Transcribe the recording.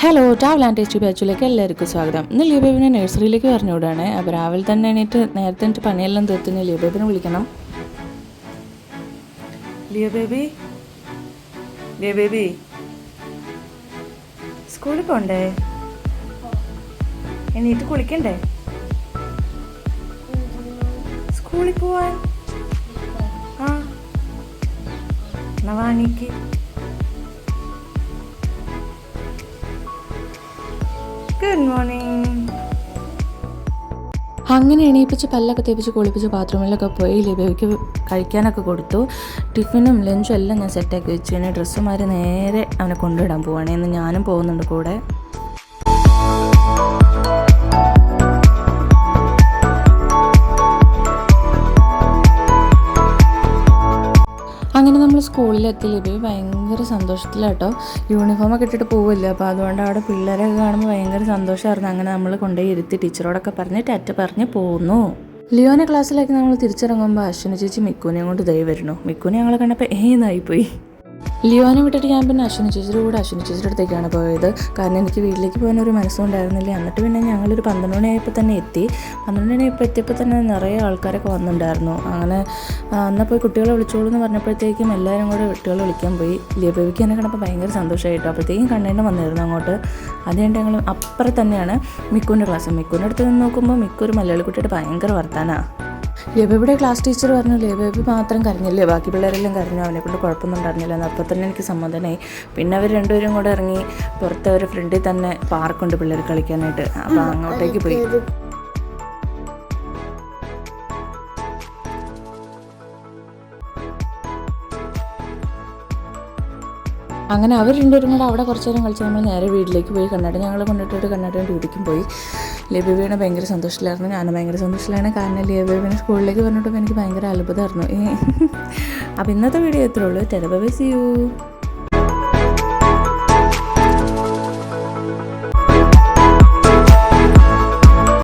Hello travel and tasty ബാച്ചിലേക്ക് എല്ലാവർക്കും സ്വാഗതം. ഇന്ന് ലിയോബേബിനെ നഴ്സറിയിലേക്ക് പറഞ്ഞു വിടുകയാണ്. അപ്പോൾ രാവിലെ തന്നെ എണീറ്റ് നേരത്തെ എനിക്ക് പണിയെല്ലാം തീർത്തിന് ലിയോബേബിനെ വിളിക്കണം. ലിയോബേബി സ്കൂളിൽ പോണ്ടേ? എണീറ്റ് കുളിക്കണ്ടേ? സ്കൂളിൽ പോവാൻ എന്നാ വാണിക്ക്. Good morning. അങ്ങനെ എണീപ്പിച്ച് പല്ലൊക്കെ തേപ്പിച്ച് കുളിപ്പിച്ച് ബാത്റൂമിലൊക്കെ പോയി ലിബേബിക്ക് കഴിക്കാനൊക്കെ കൊടുത്തു. ടിഫിനും ലഞ്ചും എല്ലാം ഞാൻ സെറ്റാക്കി വെച്ചു. ഇനി ഡ്രസ്സുമാര് നേരെ അവനെ കൊണ്ടുവിടാൻ പോവാണ്. ഇന്ന് ഞാനും പോകുന്നുണ്ട് കൂടെ. അങ്ങനെ നമ്മൾ സ്കൂളിലെത്തി. ലിബേബി ഭയങ്കര സന്തോഷത്തിലാട്ടോ. യൂണിഫോമൊക്കെ ഇട്ടിട്ട് പോവില്ല. അപ്പോൾ അതുകൊണ്ട് അവിടെ പിള്ളേരൊക്കെ കാണുമ്പോൾ ഭയങ്കര സന്തോഷമായിരുന്നു. അങ്ങനെ നമ്മൾ കൊണ്ടുപോയി ഇരുത്തി ടീച്ചറോടൊക്കെ പറഞ്ഞ് ടാറ്റ പറഞ്ഞ് പോകുന്നു. ലിയോനെ ക്ലാസ്സിലേക്ക് നമ്മൾ തിരിച്ചിറങ്ങുമ്പോൾ അശ്വിനി ചേച്ചി മിക്കുനെയും കൊണ്ട് ദൈവം വരുന്നു. മിക്കുനെ ഞങ്ങളെ കണ്ടപ്പോൾ ഏന്നായിപ്പോയി. ലിയോനെ വിട്ടിട്ട് ഞാൻ പിന്നെ അശ്വിനി ചേച്ചിയുടെ അടുത്തേക്കാണ് പോയത്. കാരണം എനിക്ക് വീട്ടിലേക്ക് പോകാനൊരു മനസ്സുണ്ടായിരുന്നില്ല. എന്നിട്ട് പിന്നെ ഞങ്ങളൊരു 12 മണിയായപ്പോൾ തന്നെ എത്തി. 12 മണിയായപ്പോൾ എത്തിയപ്പോൾ തന്നെ നിറയെ ആൾക്കാരൊക്കെ വന്നിട്ടുണ്ടായിരുന്നു. അങ്ങനെ എന്നാൽ പോയി കുട്ടികളെ വിളിച്ചോളൂ എന്ന് പറഞ്ഞപ്പോഴത്തേക്കും എല്ലാവരും കൂടെ കുട്ടികളെ വിളിക്കാൻ പോയി. ലിയോബേബിക്ക് എന്നെ കണ്ടപ്പോൾ ഭയങ്കര സന്തോഷമായിട്ടോ. അപ്പോഴത്തേക്കും കണ്ണേണ്ണം വന്നിരുന്നു അങ്ങോട്ട്. അതുകൊണ്ട് ഞങ്ങൾ അപ്പുറം തന്നെയാണ് മിക്കുവിൻ്റെ ക്ലാസ്. മിക്കുവിൻ്റെ അടുത്ത് നിന്ന് നോക്കുമ്പോൾ മിക്കു ഒരു മലയാളി കുട്ടിയുടെ ഭയങ്കര വർത്താനാണ്. ലിയോബേബിയുടെ ക്ലാസ് ടീച്ചർ പറഞ്ഞു ലിയോബേബി മാത്രം കരഞ്ഞില്ലേ, ബാക്കി പിള്ളേരെല്ലാം കരഞ്ഞു, അവനെക്കൊണ്ട് കുഴപ്പമൊന്നും ഉണ്ടായിരുന്നില്ല എന്ന്. അപ്പോൾ തന്നെ എനിക്ക് സമാധാനമായി. പിന്നെ അവർ രണ്ടുപേരും കൂടെ ഇറങ്ങി പുറത്തെ ഒരു ഫ്രണ്ടിൽ തന്നെ പാർക്കുണ്ട് പിള്ളേർ കളിക്കാനായിട്ട്. അപ്പോൾ അങ്ങോട്ടേക്ക് പോയി. അങ്ങനെ അവർ രണ്ടുപേരും കൂടെ അവിടെ കുറച്ച് നേരം കളിച്ച് നമ്മൾ നേരെ വീട്ടിലേക്ക് പോയി. കണ്ണാടി ഞങ്ങൾ കൊണ്ടിട്ട് കണ്ണാടി ഡ്യൂട്ടിക്കും പോയി. ലിയോബേബിനെ ഭയങ്കര സന്തോഷത്തിലായിരുന്നു. ഞാനും ഭയങ്കര സന്തോഷത്തിലാണ്. കാരണം ലിയോബേബിനെ സ്കൂളിലേക്ക് പറഞ്ഞിട്ടപ്പോൾ എനിക്ക് ഭയങ്കര അത്ഭുതമായിരുന്നു. അപ്പോൾ ഇന്നത്തെ വീഡിയോ എത്രയുള്ളൂ. ടെലബൈ സി യു.